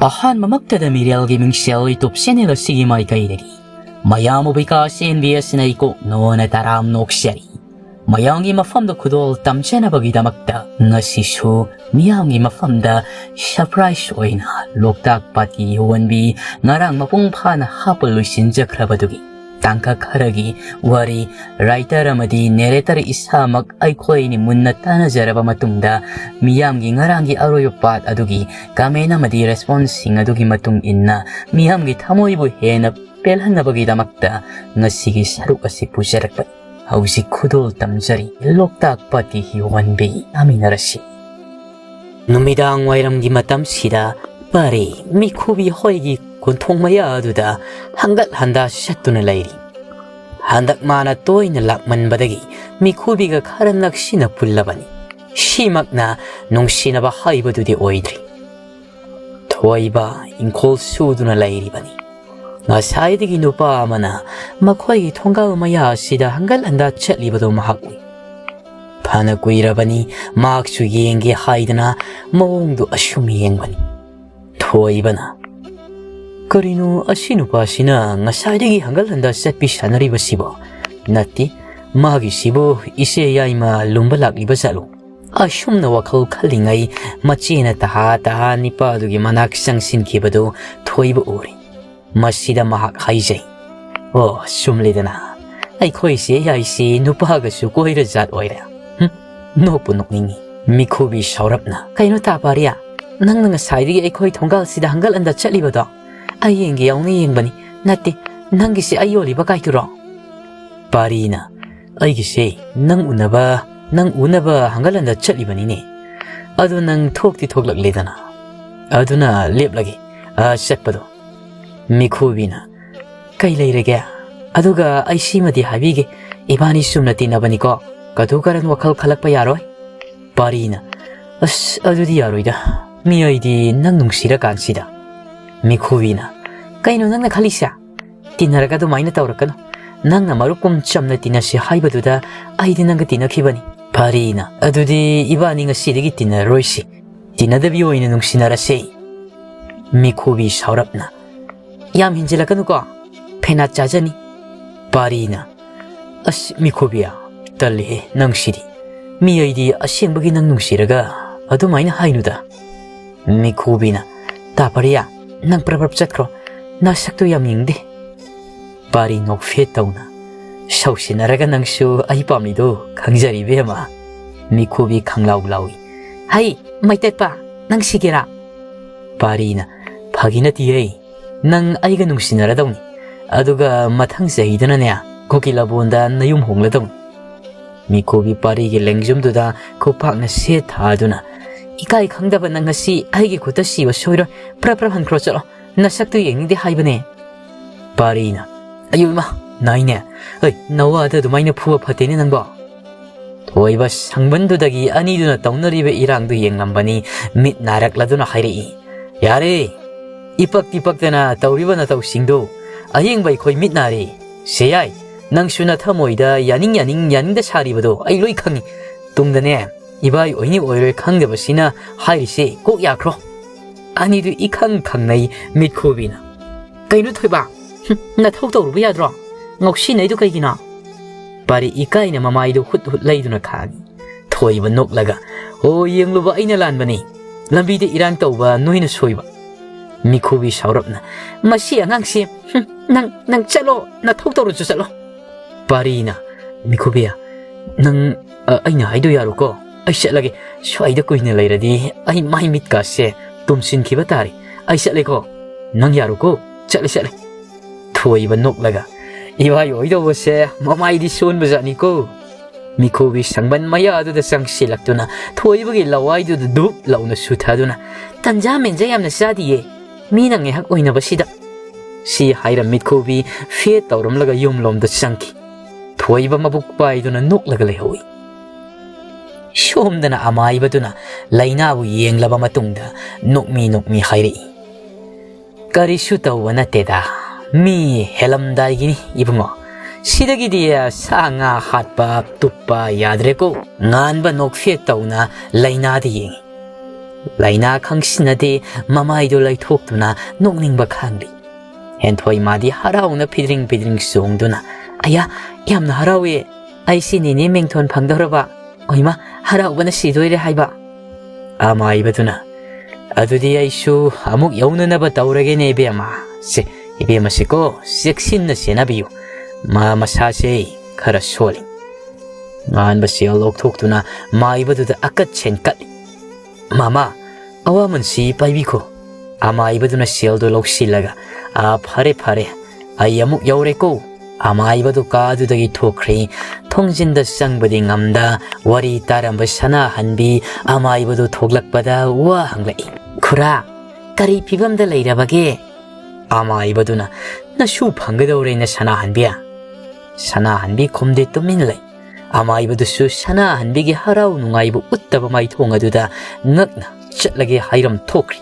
ꯑꯍꯥꯟꯕꯃꯛꯇꯗ ꯃꯤꯔꯦꯜꯒꯤ ꯃꯤꯡꯁꯦꯜ YouTube channel ꯑꯁꯤꯒꯤ ꯃꯥꯏꯀꯩꯗꯒꯤ ꯃꯌꯥꯝꯕꯨ ꯕꯤꯀꯥꯁ ꯑꯦꯟꯕꯤꯑꯁꯤꯅ ꯏꯀꯣꯛꯅꯣꯅ ꯇꯔꯥꯝ ꯅꯣꯛꯆꯔꯤ. ꯃꯌꯥꯝꯒꯤ ꯃꯐꯝꯗ ꯈꯨꯗꯣꯜ ꯇꯝꯖꯅꯕꯒꯤꯗꯃꯛꯇ ꯉꯁꯤꯁꯨ ꯃꯤꯌꯥꯝꯒꯤ ꯃꯐꯝꯗ ꯁꯔꯄ꯭ꯔꯥꯏꯖ ꯑꯣꯏꯅ ꯂꯣꯛꯇꯥꯛ ꯄꯥꯠꯀꯤ ꯌꯣꯟꯕꯤ ꯉꯔꯥꯡ ꯃꯄꯨꯡ ꯐꯥꯅ ꯍꯥꯞꯄ ꯂꯣꯏꯁꯤꯟꯖꯈ꯭ꯔꯕꯗꯨꯒꯤ ꯇꯥꯡꯀꯛ ꯈꯔꯒꯤ ꯋꯥꯔꯤ ꯔꯥꯏꯇꯔ ꯑꯃꯗꯤ ꯅꯦꯔꯦꯇꯔ ꯏꯁꯥꯃꯛ ꯑꯩꯈꯣꯏꯅꯤ ꯃꯨꯟꯅ ꯇꯥꯟꯅꯖꯔꯕ ꯃꯇꯨꯡꯗ ꯃꯤꯌꯥꯝꯒꯤ ꯉꯔꯥꯡꯒꯤ ꯑꯔꯣꯏꯕ ꯄꯥꯠ ꯑꯗꯨꯒꯤ ꯀꯃꯦꯟ ꯑꯃꯗꯤ ꯔꯦꯁꯄꯣꯟꯁꯁꯤꯡ ꯑꯗꯨꯒꯤ ꯃꯇꯨꯡ ꯏꯟꯅ ꯃꯤꯌꯥꯝꯒꯤ ꯊꯃꯣꯏꯕꯨ ꯍꯦꯟꯅ ꯄꯦꯜꯍꯟꯅꯕꯒꯤꯗꯃꯛꯇ ꯉꯁꯤꯒꯤ ꯁꯔꯨꯛ ꯑꯁꯤ ꯄꯨꯖꯔꯛꯄꯅꯤ. ꯍꯧꯖꯤꯛ ꯈꯨꯗꯣꯜ ꯇꯝꯖꯔꯤ ꯂꯣꯛꯇꯥꯛ ꯄꯥꯠꯀꯤ ꯌꯣꯟꯕꯤ ꯌꯥꯃꯤꯟꯅꯔꯁꯤ. ꯅꯨꯃꯤꯗꯥꯡ ꯋꯥꯏꯔꯝꯒꯤ ꯃꯇꯝꯁꯤꯗ ꯄꯥꯔꯤ ꯃꯤꯈꯨꯕꯤ ꯍꯣꯏꯒꯤ ꯀꯣꯟꯊꯣꯡ ꯃꯌꯥ ꯑꯗꯨꯗ ꯍꯪꯒꯠ ꯍꯟꯗꯥ ꯆꯠꯇꯨꯅ ꯂꯩꯔꯤ. ꯍꯟꯗꯛ ꯃꯥꯅ ꯇꯣꯏꯅ ꯂꯥꯛꯃꯟꯕꯗꯒꯤ ꯃꯤꯈꯨꯕꯤꯒ ꯈꯔ ꯅꯛꯁꯤꯟꯅ ꯄꯨꯜꯂꯕꯅꯤ. ꯁꯤꯃꯛꯅ ꯅꯨꯡꯁꯤꯅꯕ ꯍꯥꯏꯕꯗꯨꯗꯤ ꯑꯣꯏꯗ꯭ꯔꯤ. ꯊꯣꯏꯕ ꯏꯪꯈꯣꯜ ꯁꯨꯗꯨꯅ ꯂꯩꯔꯤꯕꯅꯤ. ꯉꯁꯥꯏꯗꯒꯤ ꯅꯨꯄꯥ ꯑꯃꯅ ꯃꯈꯣꯏꯒꯤ ꯊꯣꯡꯒꯥꯜ ꯃꯌꯥ ꯑꯁꯤꯗ ꯍꯪꯒꯠ ꯍꯟꯗꯥ ꯆꯠꯂꯤꯕꯗꯨ ꯃꯍꯥꯛ ꯎꯏ. ꯐꯅ ꯀꯨꯏꯔꯕꯅꯤ ꯃꯍꯥꯛꯁꯨ ꯌꯦꯡꯒꯦ ꯍꯥꯏꯗꯅ ꯃꯑꯣꯡꯗꯨ ꯑꯁꯨꯝ ꯌꯦꯡꯕꯅꯤ. ꯊꯣꯏꯕꯅ ꯀꯔꯤꯅꯣ ꯑꯁꯤ ꯅꯨꯄꯥꯁꯤꯅ ꯉꯁꯥꯏꯗꯒꯤ ꯍꯪꯒꯠ ꯍꯟꯗꯥ ꯆꯠꯄꯤ ꯁꯥꯟꯅꯔꯤꯕꯁꯤꯕꯣ? ꯅꯠꯇꯦ ꯃꯥꯒꯤꯁꯤꯕꯨ ꯏꯆꯦ ꯌꯥꯏꯃ ꯂꯨꯝꯕ ꯂꯥꯛꯂꯤꯕ ꯖꯥꯠꯂꯣ? ꯑꯁꯨꯝꯅ ꯋꯥꯈꯜ ꯈꯜꯂꯤꯉꯩ ꯃꯆꯦꯅ ꯇꯍꯥ ꯅꯤꯄꯥꯗꯨꯒꯤ ꯃꯅꯥꯛ ꯆꯪꯁꯤꯟꯈꯤꯕꯗꯨ ꯊꯣꯏꯕ ꯎꯔꯤ. ꯃꯁꯤꯗ ꯃꯍꯥꯛ ꯍꯥꯏꯖꯩ, ꯑꯣ ꯆꯨꯝꯂꯤꯗꯅ ꯑꯩꯈꯣꯏꯁꯦ ꯌꯥꯏꯁꯤ ꯅꯨꯄꯥꯒꯁꯨ ꯀꯣꯏꯔ ꯖꯥꯠ ꯑꯣꯏꯔꯦ. ꯅꯣꯛꯄꯨ ꯅꯣꯛꯅꯤꯡꯉꯤ. ꯃꯤꯈꯨꯕꯤ ꯁꯥꯎꯔꯞꯅ ꯀꯩꯅꯣ ꯇꯥꯄꯥꯔꯤꯌꯥ, ꯅꯪꯅ ꯉꯁꯥꯏꯗꯒꯤ ꯑꯩꯈꯣꯏ ꯊꯣꯡꯒꯥꯜꯁꯤꯗ ꯍꯪꯒꯠ ꯍꯟꯗꯥ ꯆꯠꯂꯤꯕꯗꯣ? ꯑꯩ ꯌꯦꯡꯒꯦ ꯌꯥꯎꯅ ꯌꯦꯡꯕꯅꯤ. ꯅꯠꯇꯦ ꯅꯪꯒꯤꯁꯦ ꯑꯩ ꯌꯣꯜꯂꯤꯕ ꯀꯥꯏꯗꯨꯔꯣ? ꯄꯥꯔꯤꯅ ꯑꯩꯒꯤꯁꯦ ꯅꯪ ꯎꯅꯕ ꯍꯪꯒꯠ ꯍꯟꯗꯥ ꯆꯠꯂꯤꯕꯅꯤꯅꯦ. ꯑꯗꯨ ꯅꯪ ꯊꯣꯛꯇꯤ ꯊꯣꯛꯂꯛꯂꯦꯗꯅ. ꯑꯗꯨꯅ ꯂꯦꯞꯂꯒꯦ ꯆꯠꯄꯗꯣ. ꯃꯤꯈꯨꯕꯤꯅ ꯀꯩ ꯂꯩꯔꯒꯦ? ꯑꯗꯨꯒ ꯑꯩ ꯁꯤꯃꯗꯤ ꯍꯥꯏꯕꯤꯒꯦ, ꯏꯕꯥꯅꯤ ꯆꯨꯝꯅ ꯇꯤꯟꯅꯕꯅꯤꯀꯣ, ꯀꯗꯨ ꯀꯔꯟ ꯋꯥꯈꯜ ꯈꯜꯂꯛꯄ ꯌꯥꯔꯣꯏ. ꯄꯥꯔꯤꯅ ꯑꯁ ꯑꯗꯨꯗꯤ ꯌꯥꯔꯣꯏꯗ, ꯃꯤ ꯑꯩꯗꯤ ꯅꯪ ꯅꯨꯡꯁꯤꯔꯀꯥꯟꯁꯤꯗ. ꯃꯤꯈꯨꯕꯤꯅ ꯀꯩꯅꯣ ꯅꯪꯅ ꯈꯜꯂꯤꯁꯦ? ꯇꯤꯟꯅꯔꯒ ꯑꯗꯨꯃꯥꯏꯅ ꯇꯧꯔꯛꯀꯅꯨ. ꯅꯪꯅ ꯃꯔꯨꯞꯀꯨꯝ ꯆꯝꯅ ꯇꯤꯟꯅꯁꯤ ꯍꯥꯏꯕꯗꯨꯗ ꯑꯩꯗꯤ ꯅꯪꯒ ꯇꯤꯟꯅꯈꯤꯕꯅꯤ. ꯄꯥꯔꯤꯅ ꯑꯗꯨꯗꯤ ꯏꯕꯥꯅꯤ ꯉꯁꯤꯗꯒꯤ ꯇꯤꯟꯅꯔꯣꯏꯁꯤ, ꯇꯤꯟꯅꯗꯕꯤ ꯑꯣꯏꯅ ꯅꯨꯡꯁꯤꯅꯔꯁꯤ. ꯃꯤꯈꯨꯕꯤ ꯁꯥꯎꯔꯞꯅ ꯌꯥꯝ ꯍꯦꯟꯖꯤꯜꯂꯛꯀꯅꯨꯀꯣ, ꯐꯦꯅꯥꯠ ꯆꯥꯖꯅꯤ. ꯄꯥꯔꯤꯅ ꯑꯁ ꯃꯤꯈꯨꯕꯤꯌꯥ, ꯇꯜꯂꯤꯍꯦ ꯅꯪꯁꯤꯗꯤ. ꯃꯤ ꯑꯩꯗꯤ ꯑꯁꯦꯡꯕꯒꯤ ꯅꯪ ꯅꯨꯡꯁꯤꯔꯒ ꯑꯗꯨꯃꯥꯏꯅ ꯍꯥꯏꯅꯨꯗ. ꯃꯤꯈꯨꯕꯤꯅ ꯇꯥꯄꯥꯔꯤꯌꯥ, ꯅꯪ ꯄ꯭ꯔꯕ ꯆꯠꯈ꯭ꯔꯣ, ꯅꯁꯛꯇꯨ ꯌꯥꯝ ꯌꯦꯡꯗꯦ. ꯄꯥꯔꯤ ꯅꯣꯛꯐꯦꯠ ꯇꯧꯅ ꯁꯧꯁꯤꯟꯅꯔꯒ ꯅꯪꯁꯨ ꯑꯩ ꯄꯥꯝꯂꯤꯗꯣ ꯈꯪꯖꯔꯤ ꯏꯕꯦꯝꯃ. ꯃꯤꯈꯨꯕꯤ ꯈꯪꯂꯥꯎ ꯂꯥꯎꯏ. ꯍꯩ ꯃꯩꯇꯦꯛꯄ, ꯅꯪ ꯁꯤꯒꯦꯔꯥ? ꯄꯥꯔꯤꯅ ꯐꯥꯒꯤ ꯅꯠꯇꯤꯌꯦ, ꯅꯪ ꯑꯩꯒ ꯅꯨꯡꯁꯤꯅꯔꯗꯧꯅꯤ. ꯑꯗꯨꯒ ꯃꯊꯪ ꯆꯍꯤꯗꯅꯅꯦ ꯀꯣꯀꯤꯂꯥꯕꯣꯟꯗ ꯅꯌꯨꯝ ꯍꯣꯡꯂꯗꯧꯅꯤ. ꯃꯤꯈꯨꯕꯤ ꯄꯥꯔꯤꯒꯤ ꯂꯦꯡꯖꯨꯝꯗꯨꯗ ꯈꯨꯄꯥꯛꯅ ꯁꯦꯠ ꯊꯥꯗꯨꯅ ꯏꯀꯥꯏ ꯈꯪꯗꯕ ꯅꯪ ꯉꯁꯤ ꯑꯩꯒꯤ ꯈꯨꯠꯇ ꯁꯤꯕ ꯁꯣꯏꯔꯣꯏ. ꯄ꯭ꯔꯞ ꯍꯟꯈ꯭ꯔꯣ ꯆꯠꯂꯣ, ꯅꯁꯛꯇꯨ ꯌꯦꯡꯅꯤꯡꯗꯦ ꯍꯥꯏꯕꯅꯦ. ꯄꯥꯔꯤꯅ ꯑꯌꯨꯃ ꯅꯥꯏꯅꯦ, ꯅꯋꯥꯗ ꯑꯗꯨꯃꯥꯏꯅ ꯐꯨꯕ ꯐꯠꯇꯦꯅꯦ ꯅꯪꯕꯣ. ꯊꯣꯏꯕ ꯁꯪꯕꯟꯗꯨꯗꯒꯤ ꯑꯅꯤꯗꯨꯅ ꯇꯧꯅꯔꯤꯕ ꯏꯔꯥꯡꯗꯨ ꯌꯦꯡꯂꯝꯕꯅꯤ. ꯃꯤꯠ ꯅꯥꯔꯛꯂꯗꯨꯅ ꯍꯥꯏꯔꯛꯏ, ꯌꯥꯔꯦ, ꯏꯄꯛꯇꯤ ꯄꯛꯇꯅ ꯇꯧꯔꯤꯕ ꯅꯇꯧꯁꯤꯡꯗꯨ ꯑꯌꯦꯡꯕ ꯑꯩꯈꯣꯏ ꯃꯤꯠ ꯅꯥꯔꯦ. ꯁꯦ ꯌꯥꯏ, ꯅꯪꯁꯨ ꯅꯊꯃꯣꯏꯗ ꯌꯥꯅꯤꯡꯗ ꯁꯥꯔꯤꯕꯗꯣ ꯑꯩ ꯂꯣꯏ ꯈꯪꯉꯤ. ꯇꯨꯡꯗꯅꯦ ꯏꯕꯥꯏ ꯑꯣꯏꯅꯤ ꯑꯣꯏꯔꯣꯏ ꯈꯪꯗꯕꯁꯤꯅ ꯍꯥꯏꯔꯤꯁꯦ ꯀꯣꯛ ꯌꯥꯈ꯭ꯔꯣ. ꯑꯅꯤꯗꯨ ꯏꯈꯪ ꯈꯪꯅꯩ. ꯃꯤꯠꯈꯨꯕꯤꯅ ꯀꯩꯅꯣ ꯊꯣꯏꯕ, ꯅꯊꯧ ꯇꯧꯔꯨꯕ ꯌꯥꯗ꯭ꯔꯣ? ꯉꯥꯎꯁꯤꯟꯅꯩꯗꯨ ꯀꯩꯒꯤꯅꯣ? ꯄꯥꯔꯤ ꯏꯀꯥꯏꯅ ꯃꯃꯥꯏꯗꯨ ꯍꯨꯠ ꯂꯩꯗꯨꯅ ꯈꯥꯡꯉꯤ. ꯊꯣꯏꯕ ꯅꯣꯛꯂꯒ ꯑꯣ ꯌꯦꯡꯂꯨꯕ ꯑꯩꯅ ꯂꯥꯟꯕꯅꯤ, ꯂꯝꯕꯤꯗ ꯏꯔꯥꯡ ꯇꯧꯕ ꯅꯣꯏꯅ ꯁꯣꯏꯕ. ꯃꯤꯈꯨꯕꯤ ꯁꯥꯎꯔꯞꯅ ꯃꯁꯤ ꯑꯉꯥꯡꯁꯤ, ꯅꯪ ꯆꯠꯂꯣ, ꯅꯊꯧ ꯇꯧꯔꯁꯨ ꯆꯠꯂꯣ. ꯄꯥꯔꯤꯅ ꯃꯤꯈꯨꯕꯤꯌꯥ, ꯅꯪ ꯑꯩꯅ ꯍꯥꯏꯗꯣ ꯌꯥꯔꯣꯀꯣ, ꯑꯩ ꯆꯠꯂꯒꯦ. ꯁ꯭ꯋꯥꯏꯗ ꯀꯨꯏꯅ ꯂꯩꯔꯗꯤ ꯑꯩ ꯃꯥꯏ ꯃꯤꯠꯀꯥꯁꯦ ꯇꯨꯝꯁꯤꯟꯈꯤꯕ ꯇꯥꯔꯦ. ꯑꯩ ꯆꯠꯂꯦꯀꯣ, ꯅꯪ ꯌꯥꯔꯣꯀꯣ? ꯆꯠꯂꯦ. ꯊꯣꯏꯕ ꯅꯣꯛꯂꯒ ꯏꯕꯥꯏ ꯑꯣꯏꯗꯧꯕꯁꯦ ꯃꯃꯥꯏꯗꯤ ꯁꯣꯟꯕꯖꯥꯠꯅꯤꯀꯣ. ꯃꯤꯈꯨꯕꯤ ꯁꯪꯕꯟ ꯃꯌꯥ ꯑꯗꯨꯗ ꯆꯪꯁꯤꯜꯂꯛꯇꯨꯅ ꯊꯣꯏꯕꯒꯤ ꯂꯋꯥꯏꯗꯨꯗ ꯙꯨꯞ ꯂꯥꯎꯅ ꯁꯨꯊꯗꯨꯅ ꯇꯟꯖꯥ ꯃꯦꯟꯖꯥ ꯌꯥꯝꯅ ꯆꯥꯗꯤꯌꯦ, ꯃꯤꯅ ꯉꯥꯏꯍꯥꯛ ꯑꯣꯏꯅꯕꯁꯤꯗ. ꯁꯤ ꯍꯥꯏꯔ ꯃꯤꯠꯈꯨꯕꯤ ꯐꯦꯠ ꯇꯧꯔꯝꯂꯒ ꯌꯨꯝꯂꯣꯝꯗ ꯆꯪꯈꯤ. ꯊꯣꯏꯕ ꯃꯕꯨꯛ ꯄꯥꯏꯗꯨꯅ ꯅꯣꯛꯂꯒ ꯂꯩꯍꯧꯏ. ꯁꯣꯝꯗꯅ ꯑꯃꯥꯏꯕꯗꯨꯅ ꯂꯩꯅꯥꯕꯨ ꯌꯦꯡꯂꯕ ꯃꯇꯨꯡꯗ ꯅꯣꯛꯃꯤ ꯍꯥꯏꯔꯛꯏ, ꯀꯔꯤꯁꯨ ꯇꯧꯕ ꯅꯠꯇꯦꯗ, ꯃꯤ ꯍꯦꯜꯂꯝꯗꯥꯏꯒꯤꯅꯤ ꯏꯕꯨꯡꯉꯣ. ꯁꯤꯗꯒꯤꯗꯤ ꯁꯥ ꯉꯥ ꯍꯥꯠꯄ ꯇꯨꯞꯄ ꯌꯥꯗ꯭ꯔꯦꯀꯣ. ꯉꯥꯟꯕ ꯅꯣꯛꯐꯦꯠ ꯇꯧꯅ ꯂꯩꯅꯥꯗ ꯌꯦꯡꯉꯤ. Laina khangsinade mamaido laithokduna nokningba khangli. Henthoi madi harauna pidring songduna. Aya, yamna harawe. Ai sinini mengthon phangdoraba. Oima, haraubana sidoire haiba. Amaibaduna. Adudi aishu amuk yaunanaba tauragene ibema. Se, ibema siko, seksinna senabiyu. Ma masase khara soli. Ngan basiya lokthokduna maibaduda akat chen katli. Mama, awaman si paibiko. Amaibaduna seldo loksilaga. Phare. Ai amuk yaureko. Amaibadu kadudagi thokri. Thongjinda sangbadi ngamda. Wari taramba sana hanbi. Amaibadu thoglakpada wa hanglai. Khura, kari pibamda lairabage. Amaibaduna nasu phangadaure na sana hanbiya. Sana hanbi khomde tumin lai. Amaibadusu sana hanbigi harau nungaibu uttaba mai thongaduda ngakna chatlage hairam thokri.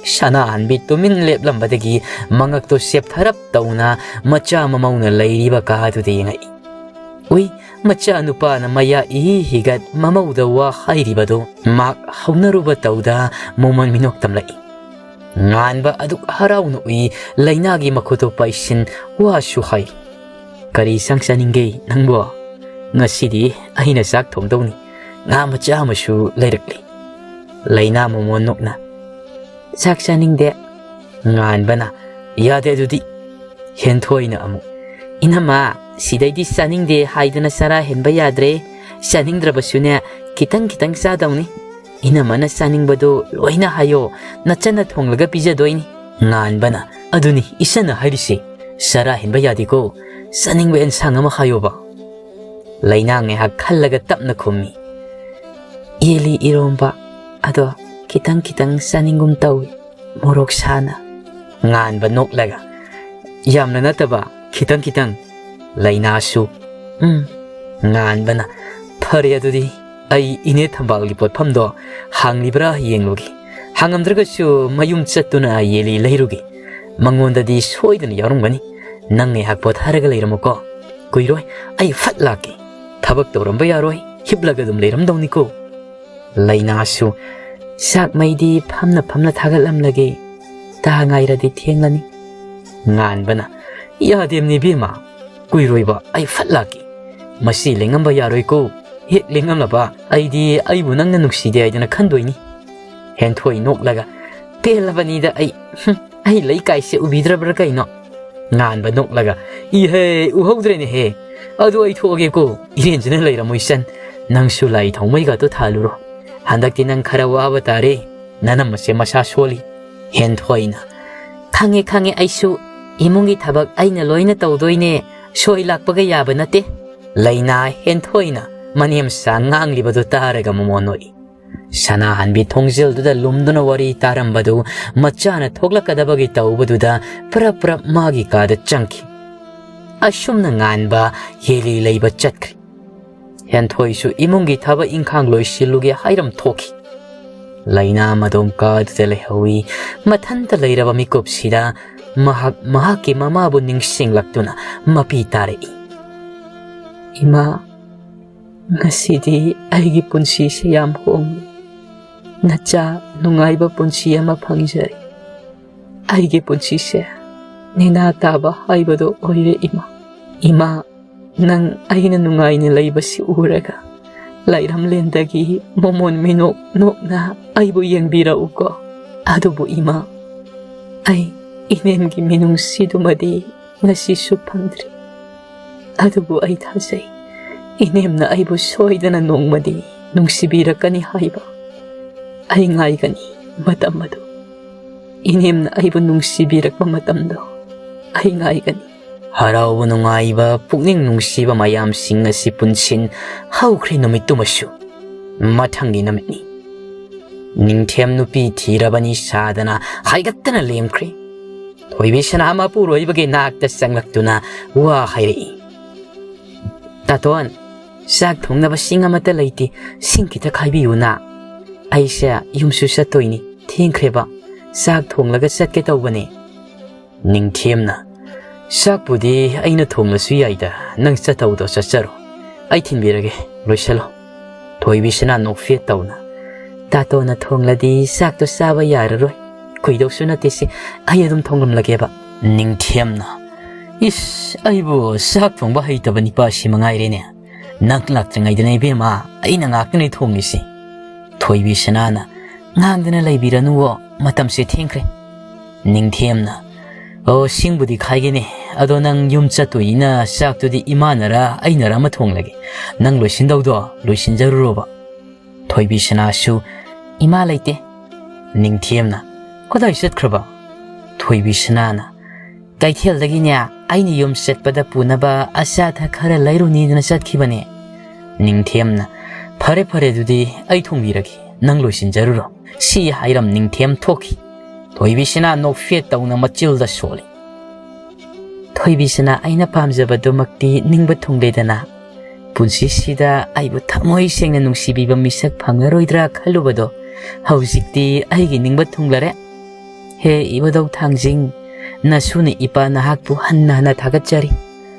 Sana hanbi tumin leplambadagi mangakto sep tharap tauna macha mamauna lairiba kahadude yengai. Ui, macha nupa na maya higat mamauda wa hairibado mak haunaruba tauda moman minok tamlai. Nganba aduk harau nui lainagi makoto paisin wa shuhai. Kari sangsaningge nangbo. Ngasidi aina sak thongdawni nga macha amashu leirakli. Laina momon nokna. Sak saningde. Nganbana yade adudi. Henthoi amu. Inama sidaidi saningde haidana sara henba yadre. Saningdrabasune kitang sadawni. Inamana saningbado loina hayo nachana thonglaga pijadoini. Nganbana aduni isana hairisi. Sara henba yadiko saningba ensang ama hayoba. Laina ngehak khallaga tapna khummi. Yeli iromba ado kitang saningum tawi morok sana. Nganba noklaga. Yamna nataba kitang. Laina su. Nganbana phare adudi ai ine thambagli potphamdo hanglibra yenglogi. Hangamdragasu mayum chattuna yeli leirugi. Mangondadi soidana yarungbani. Nang ngehak potharaga leiramuko. Kuiroi ai fatlaki. Tabak tawramba yaroi hiblaga dum leiramdawni ko. Laina su sak maidi phamna thagalamlage ta ngairadi thenglani. Nganbana yademni bema kuiroiba ai fatlaki. Masi lengamba yaroi ko. Hek lengamlaba aidi aibu nangna nukside aidana khandoini. Henthoi noklaga pelabanida ai leikaise ubidrabra kaino. Nganba noklaga ihe uhawdrene he. Adu ai thoge ko irenjana leiramoisan nangsu lai thongmaiga to thaluro. Handakti nang khara waba tare nanamase masa soli. Henthoi na khange aisu imungi thabak aina loina tawdoine soi lakpaga yaba nate. Laina henthoi na Maniam sang nganglibadu taraga momonoi. Sana hanbi thongjelduda lumduna wari tarambadu machana thoglakadabagi tawbaduda pra magi kada changki. Ashumna nganba yeli leiba chatkri. Henthoi imungi thaba inkhang loisiluge hairam thoki. Laina madom kadda lehawi mathanta leiraba mikopsida mahaki mamabu ningsinglaktuna mapi tarei. Ima ngasidi aigi punsi se yam hong. Nacha nungaiba punsi ama phangjari. Aigi punsi se nina taba haibado oire ima. Ima nang aina nungaini laibasi uraga. Lairam lendagi momon minok na aibu yengbira uko. Adobo ima. Ai inengi minung sidumadi ngasisu pangdri. Adobo ai thasai. Inemna aibu soidana nongmadi nungsibirakani haiba. Ai ngaigani matamado. Inemna aibu nungsibirakpa matamdo. Ai ngaigani. Haraubu nungaiba pukning nungsiba mayam singna si punchin haukri numitumashu. Mathangi namitni. Ningthem nupi thirabani sadana haigattana lemkri. Thoibisana ama puroibage nakta sanglaktuna wa hairei. Taton sak thongnaba sing amata leiti sing kita khaibiyuna. Aisha yumsu satoini thengkreba sak thonglaga satke tawbane. Ningthemna sak pudi aina thonglasu yaida nang satawdo satsaro. Ai thinbirage loisalo. Thoibisana nokfe tawna Tatona thongladi sakto saba yararoi. Kuidoksu natisi ayadum thonglamlageba. Ningthiamna. Is aibo sak thongba haitaba nipa si mangairene. Naklaktrangaidanai bema aina ngaknai thonglisi. Thoibi sanana ngangdana laibiranuwo matamse thengkre. Ningthiamna. O singbudi khaigene ado nang yum chatoina saktudi imanara ainara ma thonglage. Nang loisindawdo loisinjaruroba. Thoibi sanasu ima laite. Ningthiamna. Kodai satkraba. Thoibi sanana. Kaithel nya aini yum setpada punaba asatha khara lairuni dana satkibane. Ningthiamna. Phare phare dudi ai thongbiragi nang loisinjaruro. Si hairam ningthiam thoki. Thoibisana no fet tawna machilda soli. Thoibisana aina pamjabadumakti ningba thongledana. Punsi sida aibu thamoi sengna nungsibiba misak phangaroidra khalubado. Haujikti aigi ningba thonglare. He ibadau thangjing nasuna ipa nahakpu hanna hana thagatjari.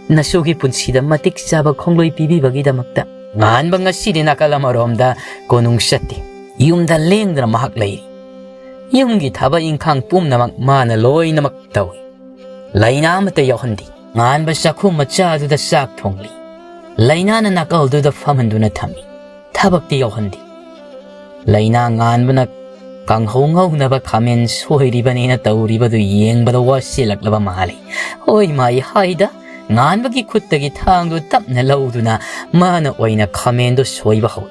Nasugi punsida matik chaba khongloi pibibagidamakta. Nganba ngasidi nakalamaromda konung satti. Yumda lengdra mahak lairi. Yumgi thaba ingkhang pumnamak mana loinamak tawi. Laina amata yauhandi. Nganba sakhu machaduda sak thongli. Lainana nakalduda famanduna thami. Thabakti yauhandi. Laina nganbana kanghongawnaba khamen soiribanena tawribadu yengbada wasilaklaba mali. Oi mai haida nganbagi khuttagi thangdu tapna lauduna mana oina khamendo soiba hawi.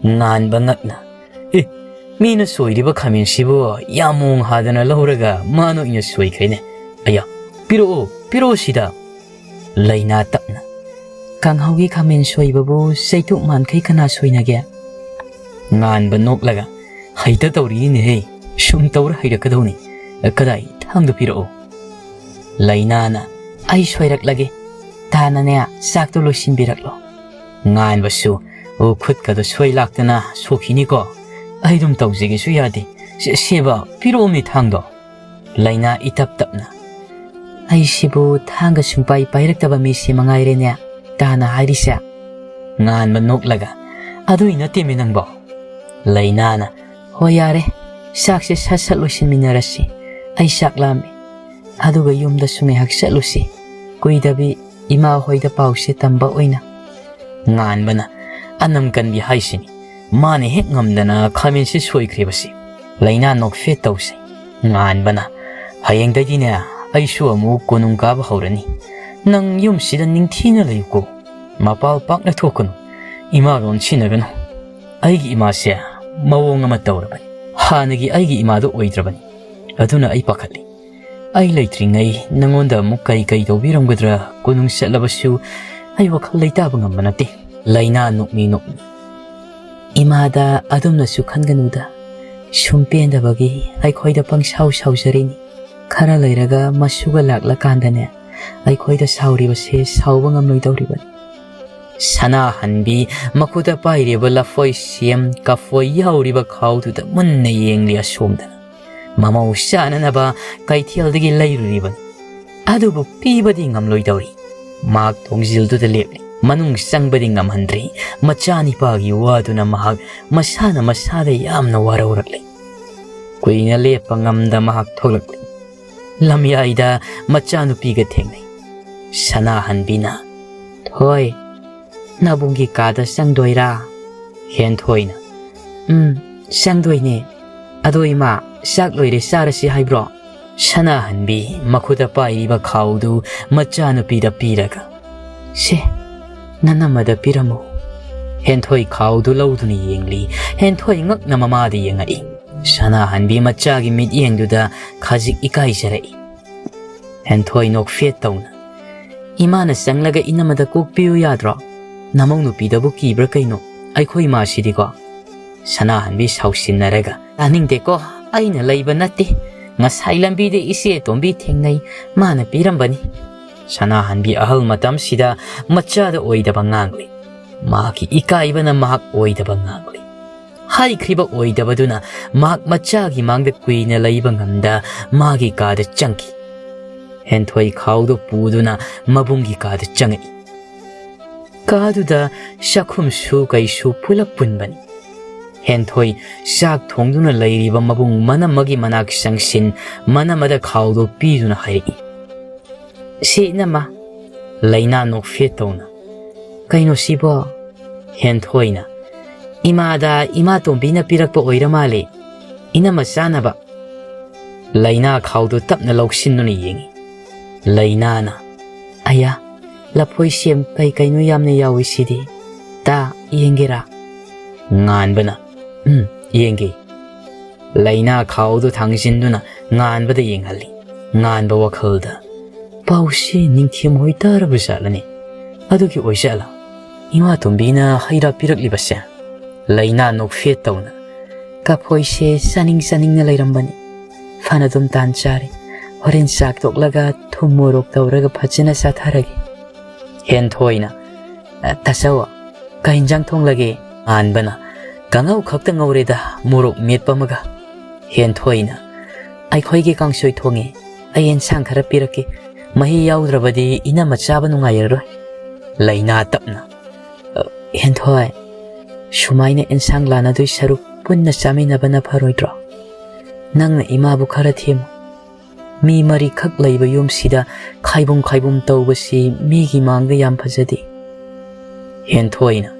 Nganba ngakna. Mina soiriba khamen sibo yamung hadana lauraga mano ina soikhene. Aya piro sida. Laina tapna. Kanghaugi khamen soibabu saituk mankai kana soinage. Nganba noklaga. Haita tawri ne he. Shum tawra haida kadawni. Kadai thangdu piro. Lainana. Ai soirak lage. Tana nea sakto loisin biraklo. Nganba su. O khut kada soi laktana sokhini ko. Ai dum tawjige su yade. Seba piro mi thangdo. Laina itap tapna. Ai sibu thanga sungpai pairaktaba mi si mangaire ne. Tana hairisa. Nganba noklaga. Adu ina temi nangbo. Lainana. Hoyare. Sakse sasat loisin minarasi. Ai saklami. Aduga yumda sungai hak satlusi. Kuidabi ima hoida pause tamba oina. Nganbana. Anam kanbi haisini. Mane hek ngamdana khamen si soikribasi. Laina nok fet tawse. Nganbana. Hayeng dagina ai su amu konung kaba haurani. Nang yum sida ningthina layuko. Mapal pakna thokunu. Ima ron sinaganu. Aigi ima siya mawong ama tawrabani. Hanagi aigi ima do oidrabani. Aduna ai pakali. Ai laitringai nangonda mukai kai tawbiramgadra konung satlabasu ai wakhal laitaba ngamanate. Laina nukmi. Imada adumna su khanganuda. Sumpendabagi aikhoida pangsau saujarini. Khara lairaga masuga lakla kandane. Aikhoida sauribase sauba ngamloidawribani. Sana hanbi makuda pairiba lafoi siem kafoi yauriba khaududa munna yengli asomdana. Mamau sananaba kaithialdagi lairuribani. Adubu pibadi ngamloidawri. Mak tongzilduda lepli. Manung sangbadi ngamhandri. Machani pagi waduna mahag masana masada yamna warawrakli. Kuina lepa ngamda mahag thoglakli. Lamyaida machanu piga thengnai. Sana hanbina. Thoi. Nabungi kada sangdoira. Hen thoina. Sangdoine. Adoima sakloire sarasi haibro. Sana hanbi makuda pairiba khaudu machanu pida piraga. Se. Nanamada piramu. Henthoi khaudu lauduni yengli. Henthoi ngakna mamadi yengai. Sana hanbi machagi mit yengduda khajik ikai sarai. Henthoi nok fet tawna. Imana sanglaga inamada kokpiu yadro. Namong nupidabu kibra kaino. Aikhoi ma sidiko. Sana hanbi sausinaraga. Aningdeko aina laiba natti. Ngasai lambide isi tombi thengnai mana pirambani. Sana hanbi ahal matam sida machada oidaba ngangli. Maki ikaibana mahak oidaba ngangli. Hai kriba oidabaduna mak machagi mangda kuina laiba ngamda magi kada changki. Henthoi khaudo puduna mabungi kada changai. Kaduda shakum su kai su pulak punbani. Henthoi sak thongduna leiriba mabung manamagi manak sangsin manamada khawdo piduna hairi si nama laina nok fetona kaino sibo Henthoina imada ima tombina pirakpa oiramale inama sanaba laina khawdo tapna loksinuna yengi laina na aya lapoi sem kaino yamna yawi sidi ta yengera nganbana yenge laina khawdo thangsinduna nganbada yenghali nganba wakhalda pausi ningthim hoitaraba salani adugi oisala ima tombina haira piraklibase laina nok fetona kapoise saning na lairambani fana dum tan chari horen sak toklaga thumorok tawraga phachina satharagi Henthoina tasawa kainjang thonglage anbana kangau khakta ngaureda morok metpamaga Henthoina aikhoige kangsoi thonge ayen sang khara pirake mahi yaudrabadi ina machaba nungayaroi laina tapna Henthoi shumaina ensang lana doi saruk punna chaminabana pharoidro nangna imabu khara themu mi mari khak laiba yum sida khaibum tawbasi migi mangda yam phajadi Henthoina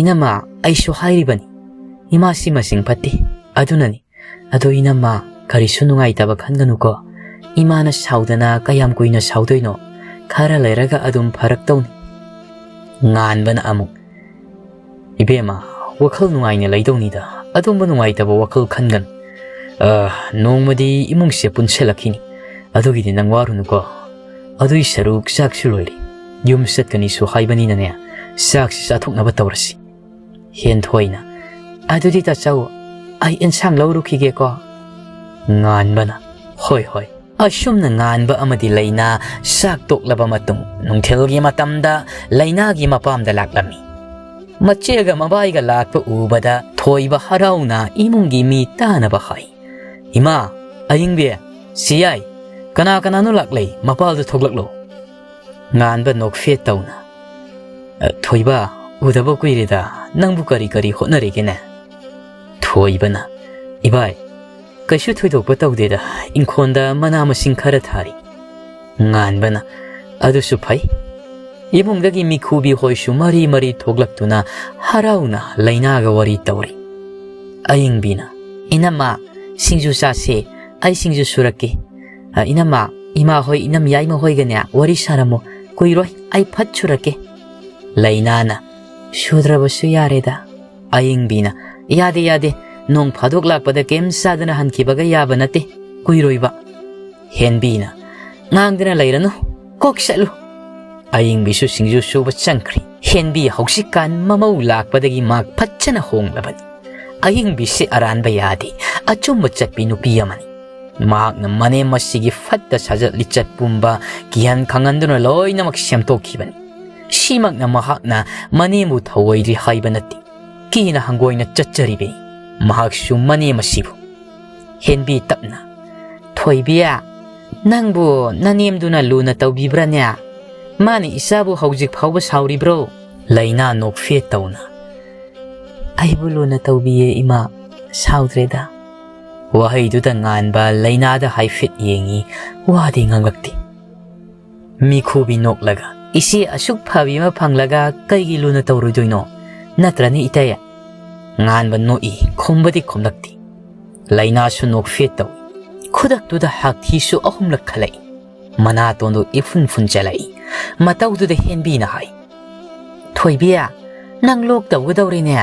inama aishu hairibani ima si masing pati adunani ado inama karisu nungaitaba khanganuko imana saudana kayam kuina saudoino khara lairaga adum pharaktawni nganbana amuk ibema wakhal nungaina laidonida adumba nungaitaba wakhal khangan nongmadi imungse punselakini adugidi nangwarunuko adui saruk saksu loiri yum satkani su haibani nane saksi sathoknaba tawrasi Henthoina adudi ta chaw ai ensang lawrukige ko nganbana hoi asumna nganba amadi laina sak toklaba matung nungthelgi matamda laina gi mapamda laklami machega mabaiga lakpa ubada thoiba harauna imungi mi tanaba hai ima ayingbe siyai kana no laklei mapalda thoglaklo nganba nok fetawna thoiba udaba kuirida nangbu kari hotnaregena thoibana ibai kaishu thoidokpa tawdeda inkhonda mana masing khara thari nganbana adusu phai imungdagi mikhubi hoishu mari thoglaktuna harauna lainaga wari tawri ayingbina inama singju sase ai singju surake inama ima hoi inam yaima hoiganya wari saramo kuiroi ai phat surake lainana Shudrabasu yareda ayingbina yade nong phadok lakpada kem sadana hankibaga yaba nate kuiroiba Henbina ngangdana lairano koksalu ayingbisu singju suba changkri Henbi hausikan mamau lakpadagi mak phachana honglabani ayingbisi aranba yade achumba chakpi nupi yamani makna mane masigi fatta sajat lichat pumba kihan khanganduna loinamak semtokhibani Shimakna mahakna manemu thawairi haibanati kina hangoina chacharibe mahaksu mane masibu Henbi tapna thoibia nangbu nanemduna luna tawbibranya mani isabu haujik phawba sauribro laina nok fetawna aibu luna tawbiye ima saudreda wahaiduda nganba lainada haifet yengi wadi nganglakti mikhubi noklaga isi asuk phabima phanglaga kaigi luna tawrudoino natrani itaya nganba noi khombadi khomlakti laina su nok fetaw khudak tuda hakthi su ahumlak khalai mana tondo ifun chalai matau tuda Henbi na hai thoibia nang lok tawgadawrine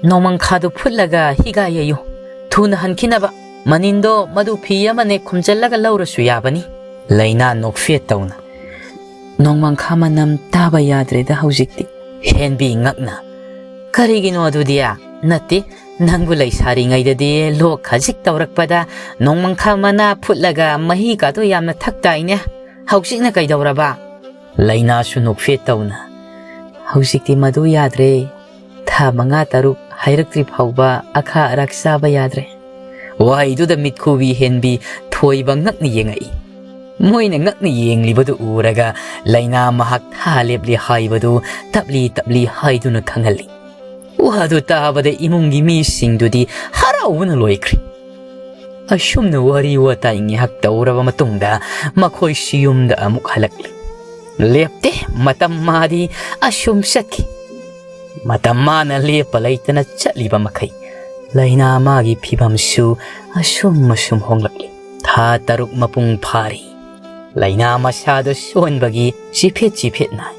nomang khadu phulaga higayayu thuna hankinaba manindo madu phiyamane khumjallaga lawrasu yabani laina nok fetawna nongmang khamanam taba yadreda haujikti Henbi ngakna karigino adudia nati nangbu laisari ngaidadi lok khajik tawrakpada nongmang khamana phutlaga mahi ka to yamna thaktaine haujikna kaidawraba laina su nok fetawna haujikti madu yadre tha manga taruk hairakri phawba akha raksaba yadre wai du da mitkhubi Henbi thoiba ngakni yengai moina ngakni yenglibadu uraga laina mahak thalebli haibadu tabli haiduna khangali Wadu tabada imungi misingdudi harauna loikri. Asumna wari watay ngihak tauraba matungda makoy siyumda amuk halakli. Lepte matamadi asum saki. Matamana lepalay na chaliba makay. Layna magi pibamsu asum masum honglakli. Tataruk mapung pari. Layna masyado son bagi sipit na.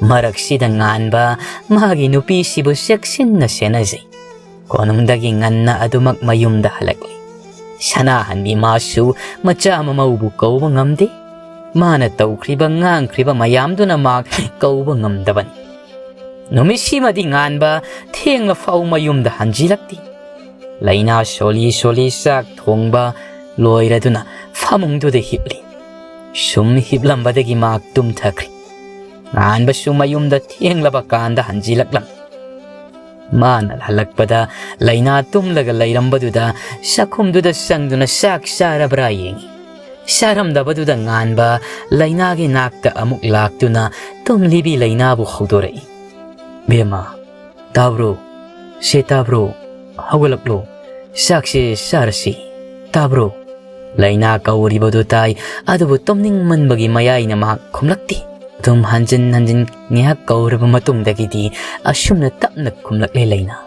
Maragsida ngan ba magi nupi sibo seksin na senazay. Konong daging ngan na adumak mayumda halakli. Sanahan mi masu machama maubukaw bangamdi. Mana tawkriba ngangkriba mayamdo na mag kaw bangamdaban. Numisima di ngan ba tiyang na faw mayumda hanjilakti. Layna soli sak thongba loira duna famungdo de hipli. Sum hiblamba dagi mag tumthakri. Ngan ba sumayumda tiyang labakanda hanjilaklam. Mana halakpada layna tumlaga layrambaduda sakumduda sangduna sak sarabra yengi. Saramdabaduda ngan ba laynagi nakta amuk laktuna tumlibi laynabu khawdorai. Bema, tabro, se tabro, hawalaklo, sakse sarasi, tabro. Layna kauribadu tay adubu tumning manbagi mayay na mahak kumlakti. Tum hanjin ngihak kauraba matungdagidi asumna tapna kumlaklay layna.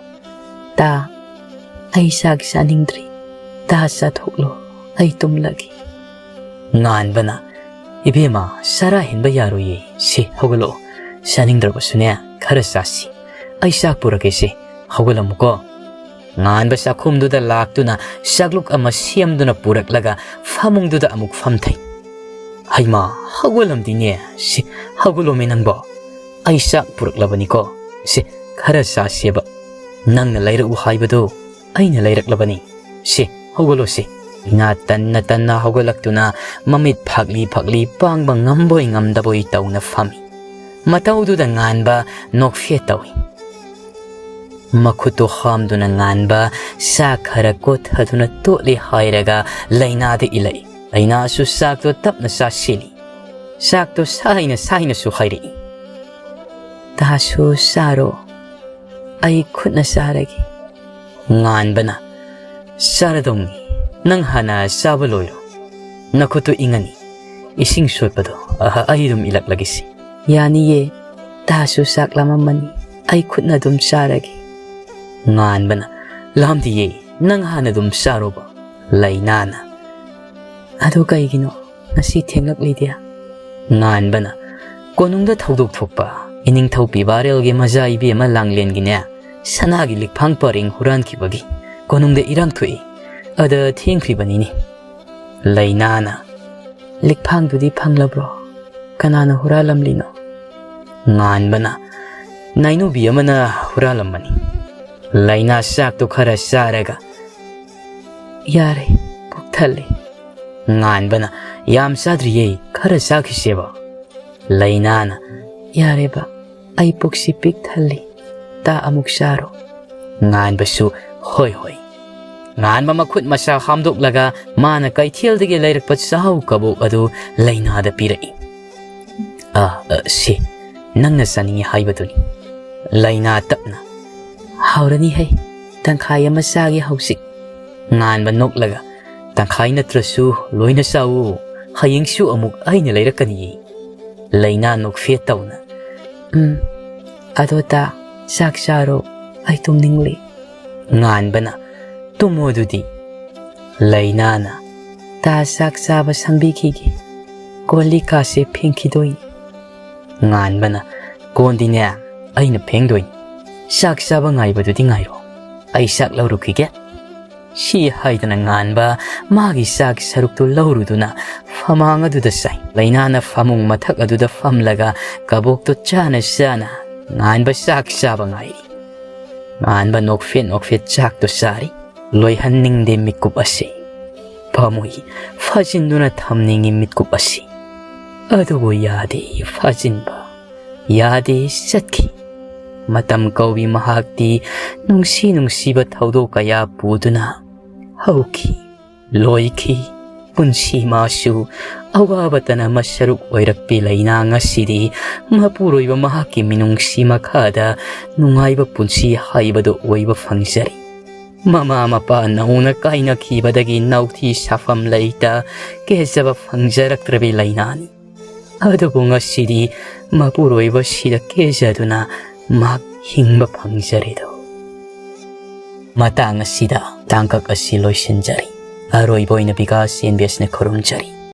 Ta ay sagsaningdri, ta sa thuklo ay tumlagi. Ngan ba na? Ibema, sarahin ba yaro ye? Si hawalo, saningdra ba sunya karasasi. Ay sakpura kesi, hawala mo ko. Ngan ba sa kumduda lakto na sagluk ama siyam do na puraklaga famung duda amuk famtay. Hay ma, hawalam din niya. Si hawalo minang ba? Ay sakpurak laban ko. Si karasasi ba? Nang nalayra uhay ba do? Ay nalayrak laban ni. Si hawalo si. Ingatan na hawalak to na mamit pagli pang bang ngamboy ngamdaboy taw na fami. Mataw do da ngan ba nokfye tawi. Makuto ham do na ngan ba sa karakot hado na tuli hayraga layna de ilay. Layna su sakto tap na sa sili. Sakto sahay na su hayri. Taso saro ay kut na saragi. Ngan ba na saradong nang hana sabaloyo. Nakuto ingani. Ising soypado ay dum ilaklagisi. Yani ye taso saklamamani ay kut na dum saragi. Ngan ba na lamdi ye nang hana dum saro ba? Laynana. Ado kay gino nasi tenglakli diya. Ngan ba na konong da tawdok thokpa ining tawpi barel ge maza ibi ama langlen ginya sanagi likpang paring huran kibagi konong da irang tui ada tingkriba nini. Laynana. Likpang dudi panglabro. Kanana huralam lino. Ngan ba na nainu biya mana huralam mani. Layna sakto kara saraga. Yare puktali. Ngan ba na yam sadriye kara sakiseba. Laynana. Yare ba ay puksipik thali ta amuk saro. Ngan ba su hoy. Ngan mamakut masa hamdok laga mana kay thiel dige layrak pat sahaw kabok adu layna da pirai. Si nang nasaningi haibaduni. Layna tapna. Haurani hay tangkaya masagi hausik. Ngan manok laga tangkay na trasu loy na sawo haying su amuk ay na layrak kaniyi. Layna nok fietaw na. Ado ta saksaro ay tumningli. Ngan ba na tumodudi. Laynana. Ta saksaba sangbikigi. Koli kasi pinkidoy. Ngan ba na kondi niya ay na pengdoy. Saksaba ngay ba dudi ngayro? Ay saklauro kige? Si hayda na ngan ba magi saksaruk to lauro do na famanga do da say. Laynana famung matak ado da famlaga kabok to chana sana. Ngan ba saksaba ngay? Ngan ba nokfit chak to sari? Loy hanning de mikup asi. Pamuhi fajin do na tamningi mikup asi. Adugo yadi fajin ba? Yadi satki. Matam kawi mahakti nungsi ba tawdo kaya pudo na. Hauki, loyki, ꯄꯨꯟꯁꯤ ꯃꯥꯁꯨ ꯑꯋꯥꯕꯇꯅ ꯃꯁꯔꯨꯛ ꯑꯣꯏꯔꯛꯄꯤ ꯂꯩꯅꯥ ꯉꯁꯤꯗꯤ ꯃꯄꯨꯔꯣꯏꯕ ꯃꯍꯥꯛꯀꯤ ꯃꯤꯅꯨꯡꯁꯤ ꯃꯈꯥꯗ ꯅꯨꯡꯉꯥꯏꯕ ꯄꯨꯟꯁꯤ ꯍꯥꯏꯕꯗꯨ ꯑꯣꯏꯕ ꯐꯪꯖꯔꯤ꯫ ꯃꯃꯥ ꯃꯄꯥ ꯅꯧꯅ ꯀꯥꯏꯅꯈꯤꯕꯗꯒꯤ ꯅꯧꯊꯤ ꯁꯥꯐꯝ ꯂꯩꯇ ꯀꯦꯖꯕ ꯐꯪꯖꯔꯛꯇ꯭ꯔꯕꯤ ꯂꯩꯅꯥꯅꯤ꯫ ꯑꯗꯨꯕꯨ ꯉꯁꯤꯗꯤ ꯃꯄꯨꯔꯣꯏꯕꯁꯤꯗ ꯀꯦꯖꯗꯨꯅ ꯃꯍꯥꯛ ꯍꯤꯡꯕ ꯐꯪꯖꯔꯦꯗꯣ꯫ ꯃꯇꯥꯡ ꯑꯁꯤꯗ ꯇꯥꯡꯀꯛ ꯑꯁꯤ ꯂꯣꯏꯁꯤꯟꯖꯔꯤ꯫ ꯑꯔꯣꯏꯕ ꯑꯣꯏꯅ ꯕꯤꯀꯥꯁ ꯑꯦꯟ ꯕꯤ ꯑꯦꯁꯅ ꯈꯨꯔꯨꯝꯖꯔꯤ꯫